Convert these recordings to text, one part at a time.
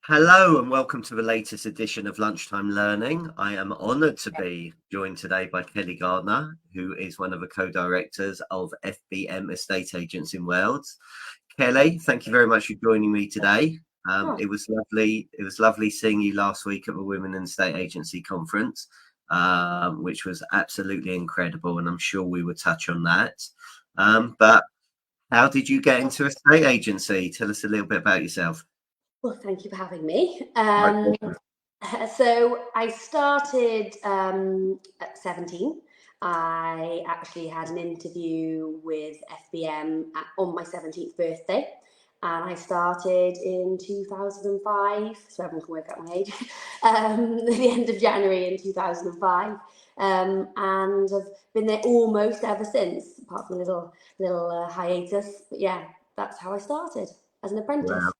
Hello and welcome to the latest edition of Lunchtime Learning. I am honoured to be joined today by Kelly Gardner, who is one of the co-directors of FBM Estate Agents in Wales. Kelly, thank you very much for joining me today. It was lovely. It was lovely seeing you last week at the Women in Estate Agency conference, which was absolutely incredible, and I'm sure we will touch on that. But how did you get into estate agency? Tell us a little bit about yourself. Well, thank you for having me. So I started at 17. I actually had an interview with FBM on my 17th birthday, and I started in 2005, so everyone can work out my age, at the end of January in 2005. And I've been there almost ever since, apart from a little hiatus. But yeah, that's how I started, as an apprentice. Wow.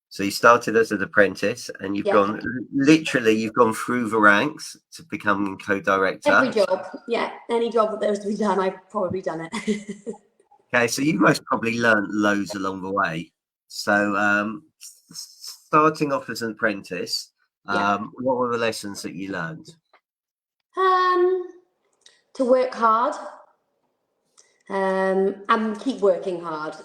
So you started as an apprentice, and you've gone through the ranks to become co-director. Every job, any job that there was to be done, I've probably done it. Okay, so you most probably learned loads along the way. So starting off as an apprentice, what were the lessons that you learned? To work hard and keep working hard.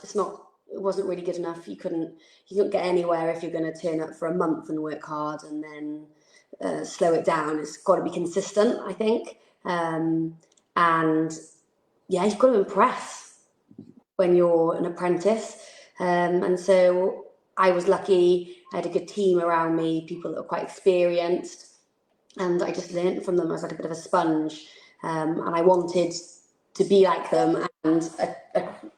It wasn't really good enough. You couldn't get anywhere if you're going to turn up for a month and work hard and then slow it down. It's got to be consistent, I think. And yeah, you've got to impress when you're an apprentice. And so I was lucky. I had a good team around me, people that were quite experienced, and I just learned from them. I was like a bit of a sponge, and I wanted to be like them and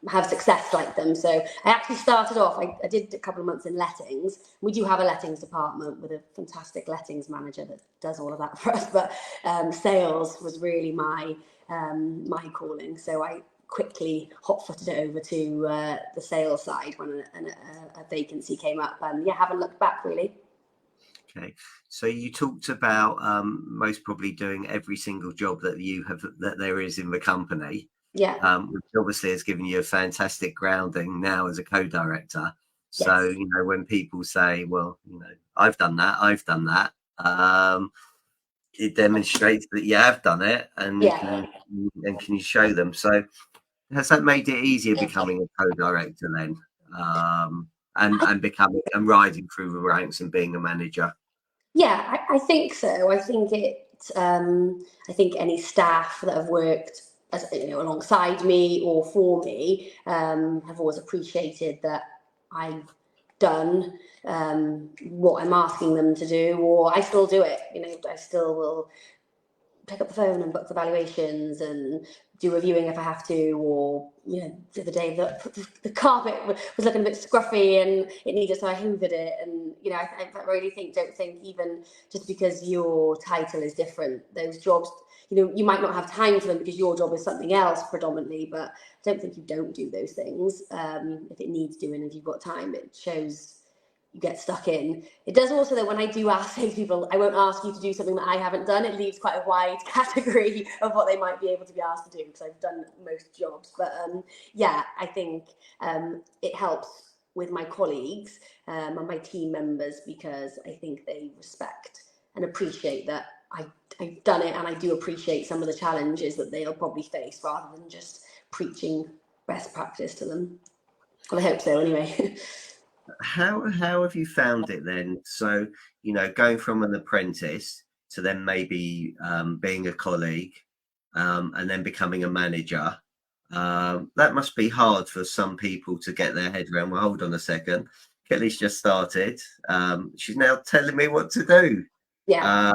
have success like them. So I actually started off, I did a couple of months in lettings. We do have a lettings department with a fantastic lettings manager that does all of that for us, but sales was really my calling. So I quickly hot-footed it over to the sales side when a vacancy came up, and haven't looked back really. Okay, so you talked about most probably doing every single job that there is in the company. Which obviously has given you a fantastic grounding now as a co-director. Yes. So when people say, "Well, I've done that," it demonstrates that you have done it, and can you show them? So has that made it easier becoming a co-director then, and rising through the ranks and being a manager? Yeah, I think so. I think I think any staff that have worked alongside me or for me have always appreciated that I've done what I'm asking them to do, or I still do it. I still will pick up the phone and book the valuations and do reviewing if I have to, or the other day the carpet was looking a bit scruffy and it needed, so I hoovered it. And I really don't think even just because your title is different, those jobs, you might not have time for them because your job is something else predominantly, but I don't think you don't do those things if it needs doing. If you've got time, it shows you get stuck in. It does also, that when I do say to people, I won't ask you to do something that I haven't done, it leaves quite a wide category of what they might be able to be asked to do, because I've done most jobs. But I think it helps with my colleagues and my team members, because I think they respect and appreciate that I've done it, and I do appreciate some of the challenges that they'll probably face, rather than just preaching best practice to them. Well, I hope so anyway. How have you found it then? So, going from an apprentice to then maybe being a colleague and then becoming a manager, that must be hard for some people to get their head around. Well, hold on a second. Kelly's just started. She's now telling me what to do. Yeah.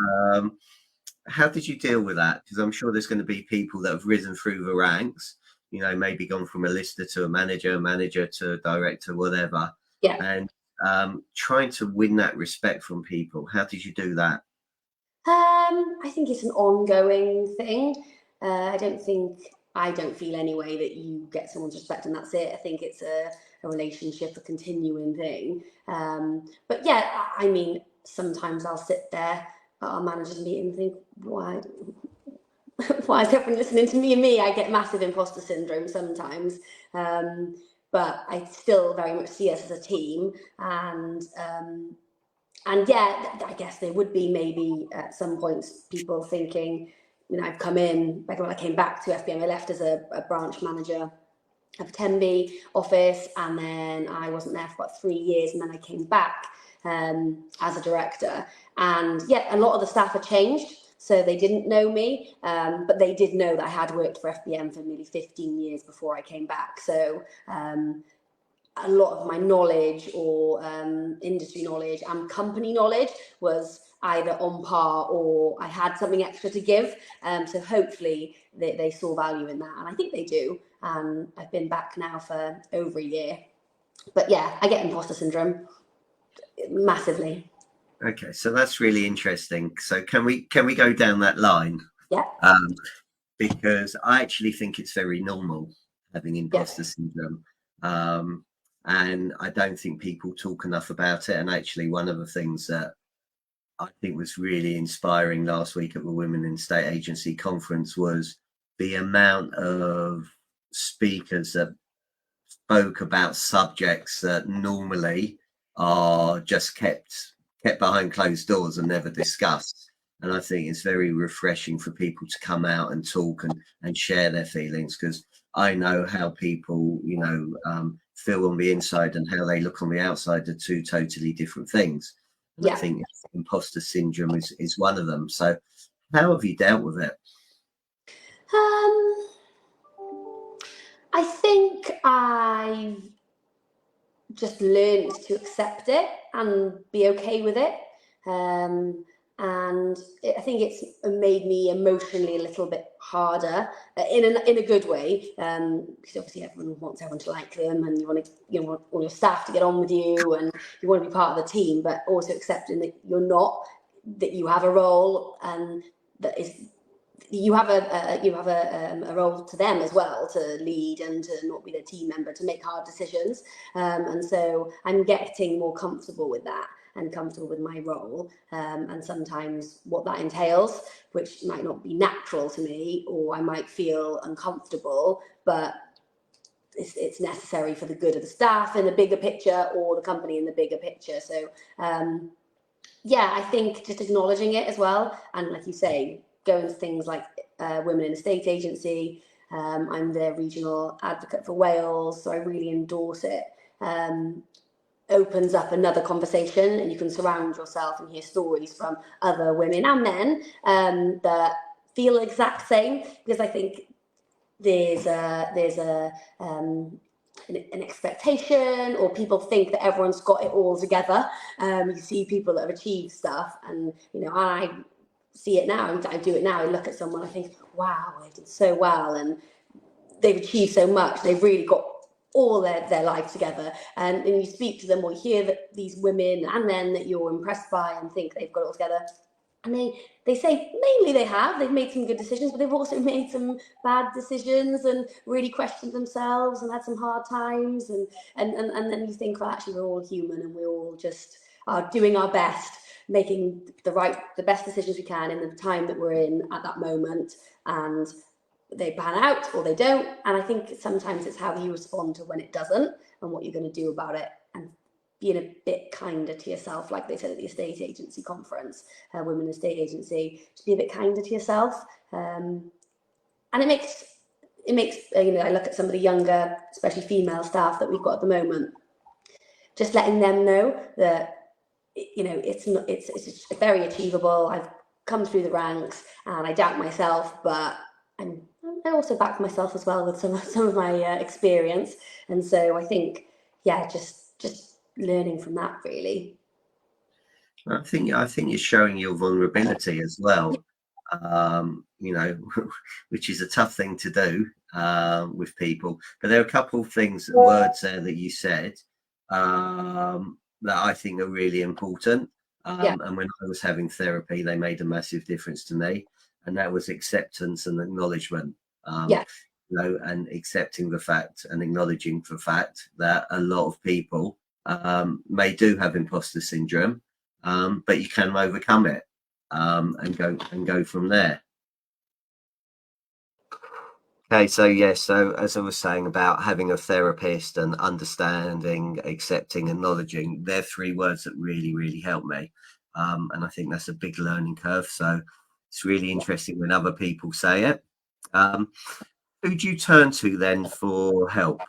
How did you deal with that? Because I'm sure there's going to be people that have risen through the ranks, maybe gone from a lister to a manager to a director, whatever. Yeah. And trying to win that respect from people. How did you do that? I think it's an ongoing thing. I don't feel anyway that you get someone's respect and that's it. I think it's a relationship, a continuing thing. But yeah, I mean, sometimes I'll sit there at our managers meeting and think, why is everyone listening to me and me? I get massive imposter syndrome sometimes. But I still very much see us as a team, and And yeah, I guess there would be maybe at some points people thinking, I've come in, like when I came back to FBM, I left as a branch manager of Tenby office, and then I wasn't there for about 3 years, and then I came back as a director. And yeah, a lot of the staff had changed, so they didn't know me, but they did know that I had worked for FBM for nearly 15 years before I came back. So a lot of my knowledge or industry knowledge and company knowledge was either on par or I had something extra to give. So hopefully they saw value in that, and I think they do. I've been back now for over a year. But yeah, I get imposter syndrome massively. Okay, so that's really interesting. So can we go down that line? Yeah. Because I actually think it's very normal having imposter syndrome. And I don't think people talk enough about it. And actually, one of the things that I think was really inspiring last week at the Women in State Agency conference was the amount of speakers that spoke about subjects that normally are just kept behind closed doors and never discussed. And I think it's very refreshing for people to come out and talk and share their feelings, because I know how people, feel on the inside and how they look on the outside are two totally different things. And I think imposter syndrome is one of them. So how have you dealt with it? I think I've just learned to accept it and be okay with it. And I think it's made me emotionally a little bit harder in a good way, because obviously everyone wants everyone to like them, and you want all your staff to get on with you, and you want to be part of the team, but also accepting that you're not, that you have a role, and that is you have a role to them as well, to lead and to not be the team member, to make hard decisions, and so I'm getting more comfortable with that and comfortable with my role, and sometimes what that entails, which might not be natural to me, or I might feel uncomfortable, but it's necessary for the good of the staff in the bigger picture, or the company in the bigger picture. So yeah, I think just acknowledging it as well, and like you say, going to things like Women in Estate Agency. I'm the regional advocate for Wales, so I really endorse it. Opens up another conversation, and you can surround yourself and hear stories from other women and men that feel the exact same, because I think there's an expectation, or people think that everyone's got it all together. You see people that have achieved stuff, and I see it now, and I do it now. I look at someone, I think, wow, they did so well, and they've achieved so much. They've really got all their life together, and you speak to them, or you hear that these women and men that you're impressed by and think they've got it all together, and they say mainly they've made some good decisions, but they've also made some bad decisions and really questioned themselves and had some hard times, and then you think, well, actually we're all human, and we all just are doing our best, making the best decisions we can in the time that we're in at that moment, and they pan out or they don't. And I think sometimes it's how you respond to when it doesn't, and what you're going to do about it, and being a bit kinder to yourself, like they said at the estate agency conference, Women Estate Agency, just be a bit kinder to yourself. And it makes I look at some of the younger, especially female staff that we've got at the moment, just letting them know that it's very achievable. I've come through the ranks, and I doubt myself, but I also back myself as well with some of my experience. And so I think, yeah, just learning from that, really. I think you're showing your vulnerability as well, which is a tough thing to do with people. But there are a couple of words there that you said that I think are really important. And when I was having therapy, they made a massive difference to me, and that was acceptance and acknowledgement. And accepting the fact and acknowledging the fact that a lot of people may do have imposter syndrome, but you can overcome it and go from there. Okay, so yes, so as I was saying about having a therapist and understanding, accepting, acknowledging, they're three words that really, really help me. And I think that's a big learning curve. So it's really interesting when other people say it. Um, who do you turn to then for help?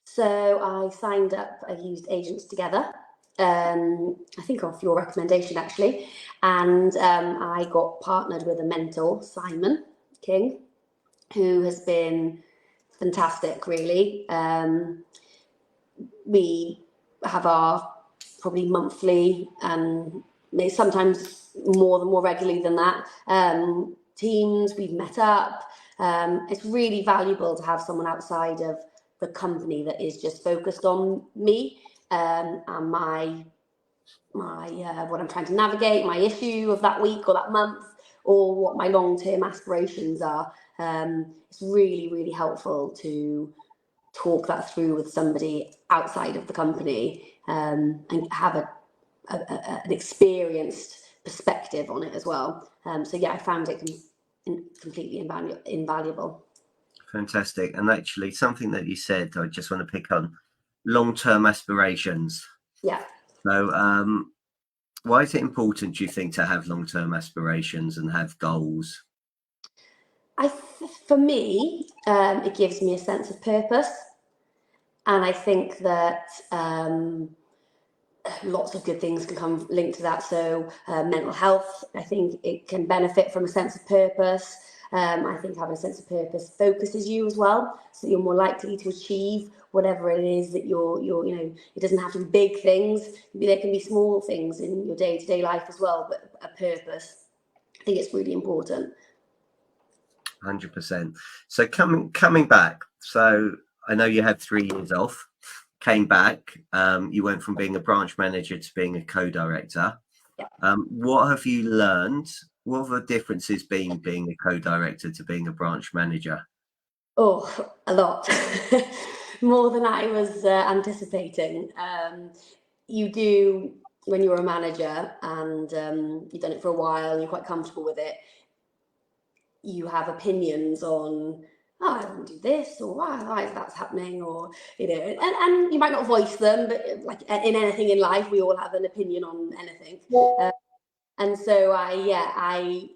So I signed up, I used Agents Together, I think off your recommendation actually, and I got partnered with a mentor, Simon King, who has been fantastic, really. We have our probably monthly and sometimes more regularly than that. Teams, we've met up. It's really valuable to have someone outside of the company that is just focused on me and my what I'm trying to navigate, my issue of that week or that month, or what my long-term aspirations are. It's really, really helpful to talk that through with somebody outside of the company and have an experienced perspective on it as well. So yeah, I found it completely invaluable. Fantastic. And actually, something that you said, I just want to pick on long-term aspirations. Yeah. So, why is it important, do you think, to have long-term aspirations and have goals? For me, it gives me a sense of purpose. And I think that lots of good things can come linked to that. So mental health, I think it can benefit from a sense of purpose. I think having a sense of purpose focuses you as well, so you're more likely to achieve whatever it is that you're it doesn't have to be big things. There can be small things in your day-to-day life as well, but a purpose, I think it's really important. 100%. So coming back, so I know you had 3 years off, came back, you went from being a branch manager to being a co-director. Yeah. What have you learned? What have the differences been being a co-director to being a branch manager? Oh, a lot. More than I was anticipating. You do, when you're a manager and you've done it for a while and you're quite comfortable with it, you have opinions on, oh, I wouldn't do this, or why is that happening, or and you might not voice them, but like in anything in life, we all have an opinion on anything. And so I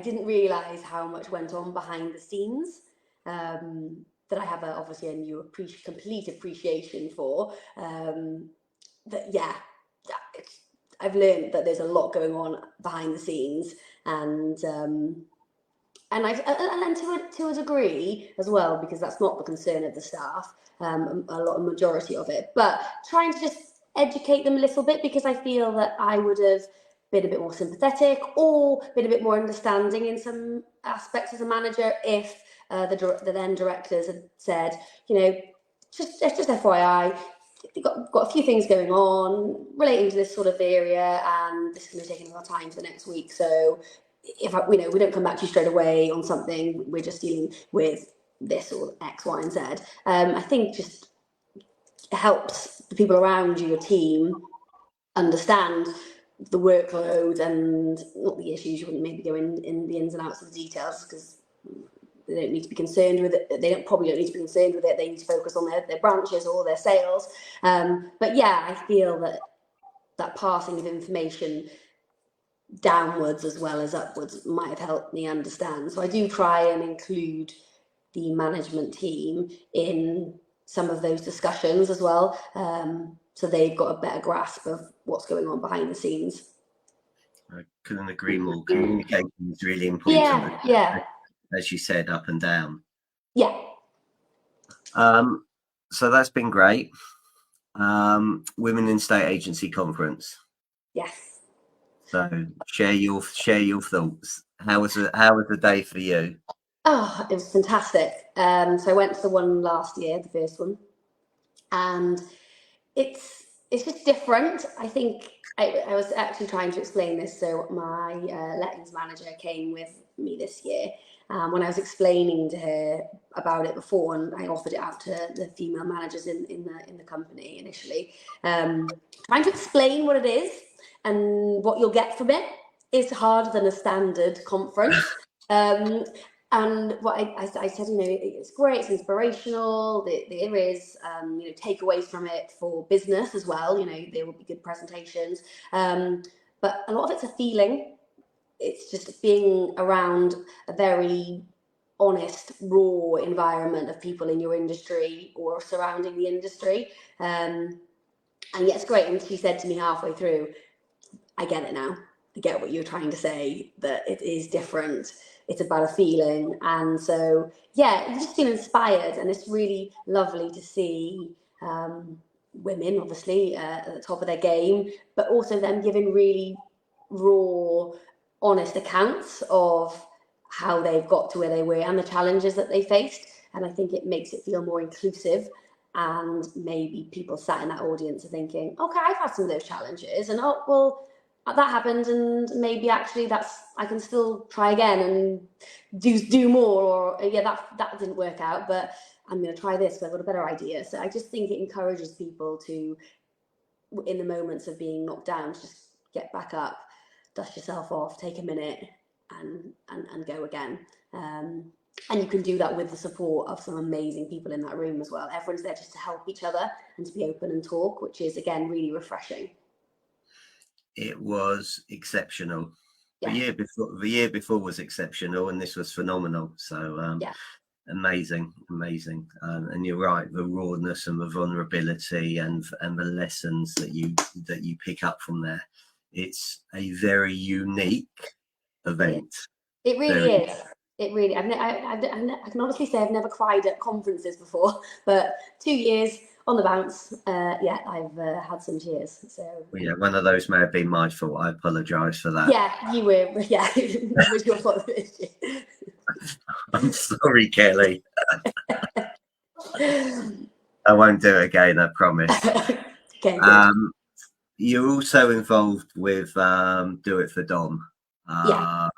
didn't realise how much went on behind the scenes. That I have obviously a new complete appreciation for. I've learned that there's a lot going on behind the scenes, and to a degree as well, because that's not the concern of the staff, a majority of it, but trying to just educate them a little bit, because I feel that I would have been a bit more sympathetic or been a bit more understanding in some aspects as a manager if the then directors had said, just FYI, we've got a few things going on relating to this sort of area, and this is going to take a lot of time for the next week. So if we don't come back to you straight away on something, we're just dealing with this or X, Y, and Z. I think just helps the people around you, your team, understand the workload and not the issues. You wouldn't maybe go in the ins and outs of the details, because they don't need to be concerned with it. They probably don't need to be concerned with it. They need to focus on their branches or their sales. But yeah, I feel that passing of information downwards as well as upwards might have helped me understand. So I do try and include the management team in some of those discussions as well, so they've got a better grasp of what's going on behind the scenes. I couldn't agree more. Communication is really important, as you said, up and down. Yeah. So that's been great. Women in State Agency Conference. Yes. So share your thoughts. How was the day for you? Oh, it was fantastic. So I went to the one last year, the first one, and it's just different. I think I was actually trying to explain this. So my lettings manager came with me this year. When I was explaining to her about it before, and I offered it out to the female managers in the company initially, trying to explain what it is and what you'll get from it is harder than a standard conference. And what I said, it's great, it's inspirational. There is, takeaways from it for business as well. There will be good presentations, but a lot of it's a feeling. It's just being around a very honest, raw environment of people in your industry or surrounding the industry. And yeah, it's great. And she said to me halfway through, I get it now. I get what you're trying to say, that it is different. It's about a feeling. And so, yeah, you just feel inspired. And it's really lovely to see women, obviously, at the top of their game, but also them giving really raw, honest accounts of how they've got to where they were and the challenges that they faced. And I think it makes it feel more inclusive. And maybe people sat in that audience are thinking, okay, I've had some of those challenges, and oh, well, that happened, and maybe actually I can still try again and do more, or yeah, that didn't work out, but I'm going to try this because I've got a better idea. So I just think it encourages people to, in the moments of being knocked down, to just get back up, dust yourself off, take a minute, and go again. And you can do that with the support of some amazing people in that room as well. Everyone's there just to help each other and to be open and talk, which is, again, really refreshing. It was exceptional. Yeah. The year before was exceptional, and this was phenomenal. So Yeah. amazing. And you're right, the rawness and the vulnerability and the lessons that you pick up from there. It's a very unique event. It really is. It really. I can honestly say I've never cried at conferences before, but 2 years on the bounce. Yeah, I've had some tears. So Well, yeah, one of those may have been my fault. I apologise for that. yeah, you were. Yeah, it was your fault. I'm sorry, Kelly. I won't do it again, I promise. Okay, you're also involved with Do It for Dom. Yeah.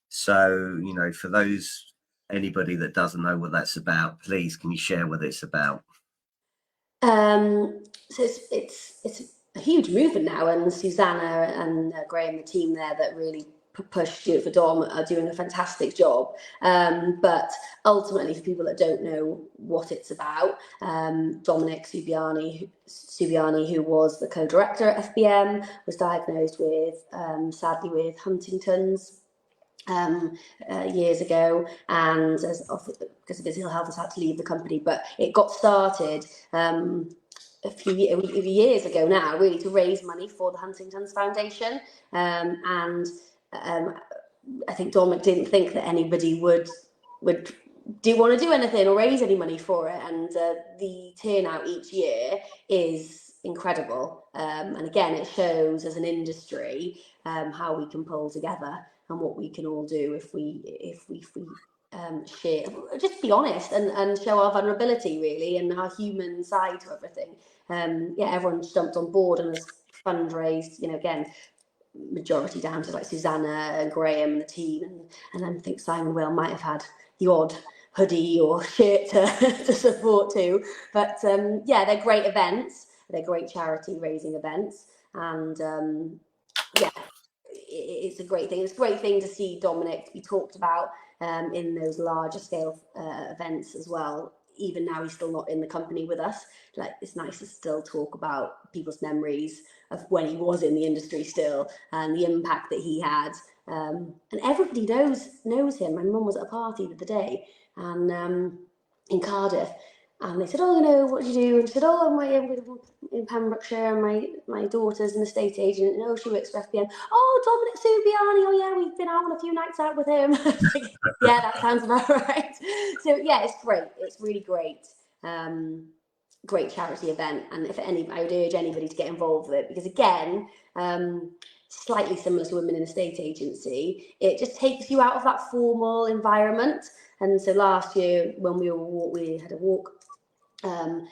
So, for anybody that doesn't know what that's about, please, can you share what it's about? So it's a huge movement now, and Susanna and Graham, the team there that really push Do It for Dom, are doing a fantastic job. But ultimately, for people that don't know what it's about, Dominic Subiani, who was the co-director at FBM, was diagnosed with, sadly, with Huntington's years ago, and because of his ill health has had to leave the company. But it got started a few years ago now, really, to raise money for the Huntington's Foundation. And I think Dominic didn't think that anybody would want to do anything or raise any money for it, and the turnout each year is incredible. And again, it shows as an industry how we can pull together and what we can all do if we share, just be honest and show our vulnerability, really, and our human side to everything. Yeah, everyone's jumped on board and has fundraised, again, majority down to like Susanna and Graham and the team, and then I think Simon Will might have had the odd hoodie or shirt to support too. But yeah, they're great events. They're great charity raising events, and yeah, it's a great thing. It's a great thing to see Dominic be talked about in those larger scale events as well. Even now, he's still not in the company with us. Like, it's nice to still talk about people's memories of when he was in the industry still, and the impact that he had. And everybody knows him. My mum was at a party the other day, and in Cardiff, and they said, "Oh, what do you do?" And she said, "Oh, I'm in Pembrokeshire, and my daughter's an estate agent. And, oh, she works for FBM. Oh, Dominic Subiani. Oh, yeah, we've been out on a few nights out with him." Yeah, that sounds about right. So yeah, it's great. It's really great. Great charity event, and I would urge anybody to get involved with it, because again, slightly similar to Women in Estate Agency, it just takes you out of that formal environment. And so last year when we had a walk, and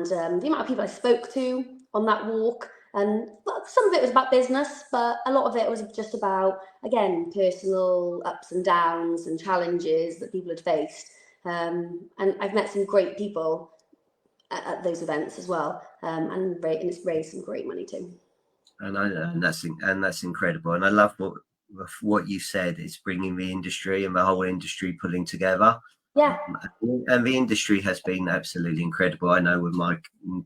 the amount of people I spoke to on that walk, and some of it was about business, but a lot of it was just about, again, personal ups and downs and challenges that people had faced. And I've met some great people at those events as well, and it's raised some great money too. And that's incredible. And I love what you said is bringing the industry and the whole industry pulling together. Yeah, And the industry has been absolutely incredible. I know with my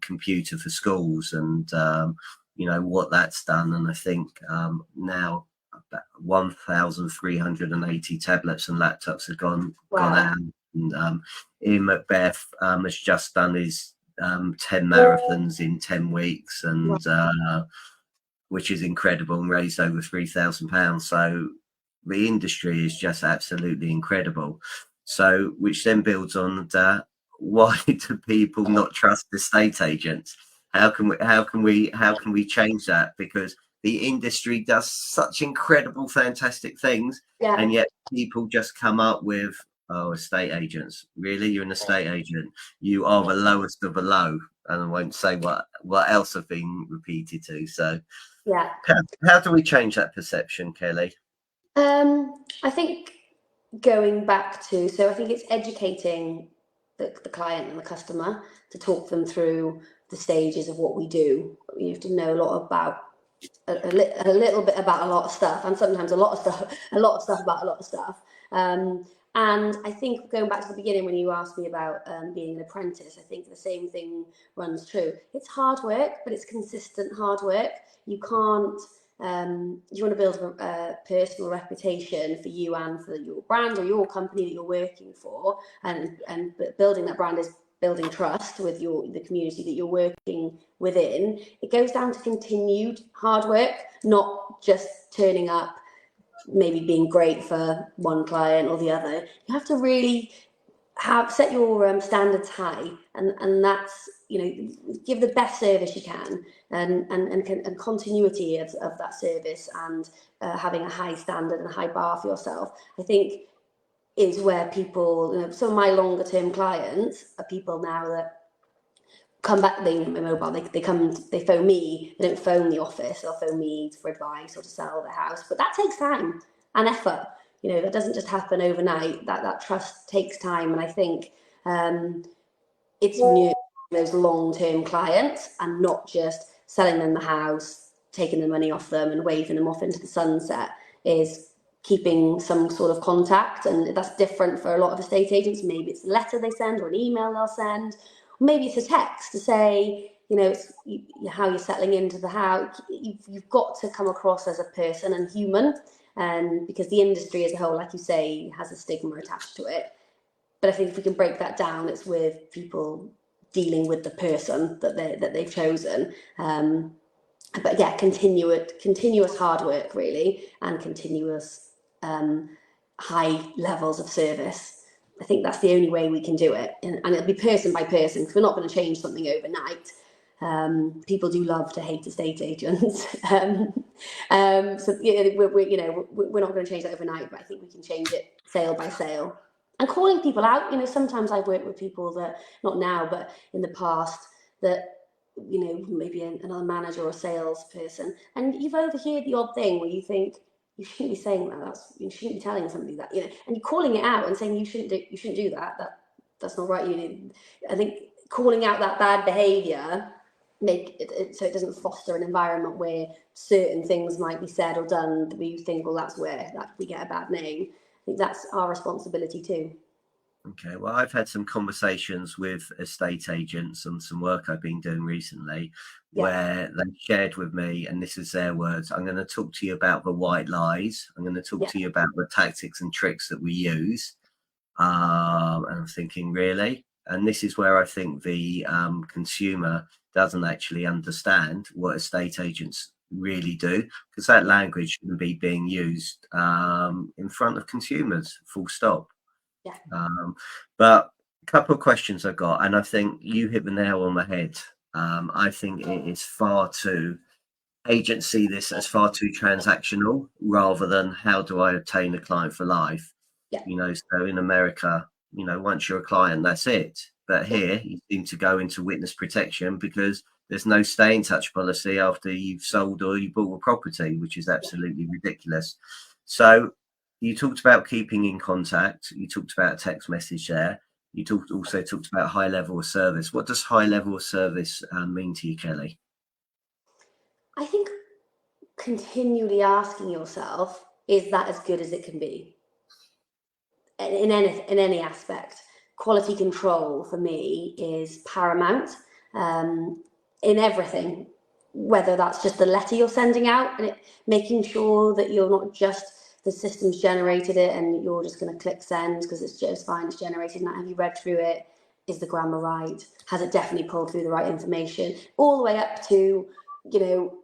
computer for schools and what that's done, and I think now about 1,380 tablets and laptops have gone wow. out. And Ian Macbeth has just done his 10 marathons in 10 weeks, and which is incredible, and raised over £3,000. So the industry is just absolutely incredible. So, which then builds on that. Why do people not trust estate agents? How can we change that? Because the industry does such incredible, fantastic things, Yeah, and yet people just come up with, oh, estate agents. Really, you're an estate agent? You are the lowest of the low. And I won't say what else have been repeated to. So, yeah. how do we change that perception, Kelly? I think going back to, so I think it's educating the client and the customer to talk them through the stages of what we do. You have to know a lot about a little bit about a lot of stuff, and sometimes a lot of stuff about a lot of stuff. And I think going back to the beginning when you asked me about being an apprentice, I think the same thing runs true. It's hard work, but it's consistent hard work. You can't, you want to build a personal reputation for you and for your brand or your company that you're working for, and building that brand is building trust with the community that you're working within. It goes down to continued hard work, not just turning up, maybe being great for one client or the other. You have to really set your standards high, and that's, give the best service you can, and continuity of that service, and having a high standard and a high bar for yourself, I think, is where people, some of my longer term clients are people now that come back, they mobile, they phone me, they don't phone the office, they'll phone me for advice or to sell their house, but that takes time and effort. That doesn't just happen overnight. That trust takes time, and I think it's new, those long-term clients, and not just selling them the house, taking the money off them and waving them off into the sunset, is keeping some sort of contact. And that's different for a lot of estate agents. Maybe it's a letter they send or an email they'll send, or maybe it's a text to say, it's how you're settling into the house. You've got to come across as a person and human, and because the industry as a whole, like you say, has a stigma attached to it. But I think if we can break that down, it's with people dealing with the person that they've chosen. But yeah, continuous hard work, really, and continuous high levels of service. I think that's the only way we can do it, and it'll be person by person, because we're not going to change something overnight. People do love to hate estate agents, so we're not going to change that overnight, but I think we can change it sale by sale. And calling people out, sometimes I've worked with people that, not now, but in the past, that, maybe another manager or salesperson, and you've overheard the odd thing where you think, you shouldn't be saying that. You shouldn't be telling somebody that, and you're calling it out and saying you shouldn't do that. That's not right. I think calling out that bad behaviour make it so it doesn't foster an environment where certain things might be said or done that we think, well, that's where we get a bad name. I think that's our responsibility too. Okay, well, I've had some conversations with estate agents on some work I've been doing recently, where they shared with me, and this is their words: I'm going to talk to you about the white lies. I'm going to talk to you about the tactics and tricks that we use. And I'm thinking, really? And this is where I think the consumer doesn't actually understand what estate agents really do, because that language shouldn't be being used in front of consumers, full stop. But a couple of questions I got, and I think you hit the nail on the head. I think it is agents see this as far too transactional, rather than how do I obtain a client for life. So in America, once you're a client, that's it. But here you seem to go into witness protection, because there's no stay in touch policy after you've sold or you bought a property, which is absolutely ridiculous. So you talked about keeping in contact. You talked about a text message there. You also talked about high level of service. What does high level of service mean to you, Kelly? I think continually asking yourself, is that as good as it can be? In any aspect, quality control for me is paramount in everything. Whether that's just the letter you're sending out and making sure that you're not just the system's generated it and you're just going to click send because it's just fine, it's generated. Now, have you read through it? Is the grammar right? Has it definitely pulled through the right information? All the way up to, you know,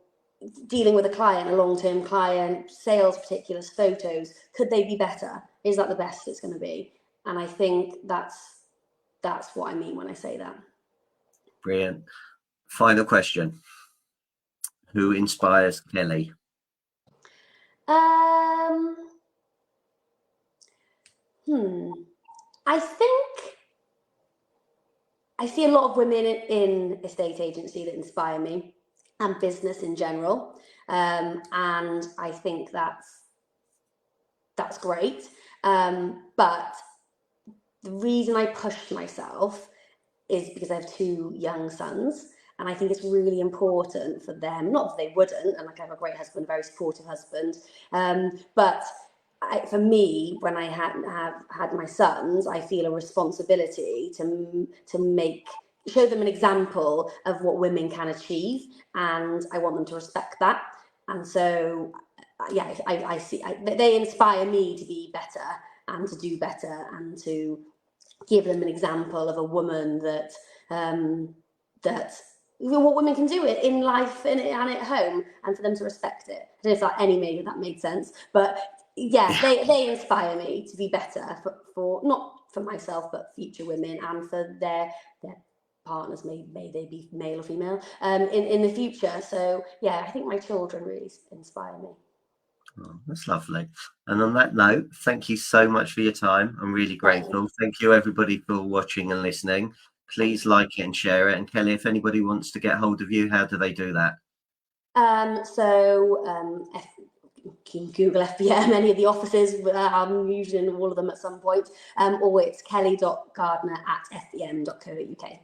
dealing with a client, a long-term client, sales particulars, photos. Could they be better? Is that the best it's going to be? And I think that's what I mean when I say that. Brilliant. Final question. Who inspires Kelly? I think I see a lot of women in estate agency that inspire me and business in general. And I think that's great. But the reason I pushed myself is because I have 2 young sons. And I think it's really important for them, not that they wouldn't, and like I have a great husband, very supportive husband, but for me, when I have had my sons, I feel a responsibility to show them an example of what women can achieve, and I want them to respect that. And so, yeah, I see they inspire me to be better and to do better and to give them an example of a woman that what women can do it in life and at home, and for them to respect it. I don't know if maybe that made sense, but yeah, they inspire me to be better for not for myself, but future women and for their partners, may they be male or female, in the future. So yeah, I think my children really inspire me. Oh, that's lovely. And on that note, thank you so much for your time. I'm really grateful. Thank you everybody for watching and listening. Please like it and share it. And Kelly, if anybody wants to get hold of you, how do they do that? Google FBM, any of the offices. I'm usually in all of them at some point. Or it's kelly.gardner@fbm.co.uk.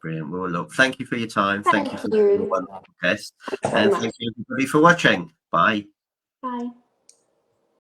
Brilliant. Well, look, thank you for your time. Thank you for you. the wonderful guest. And thank you everybody for watching. Bye. Bye.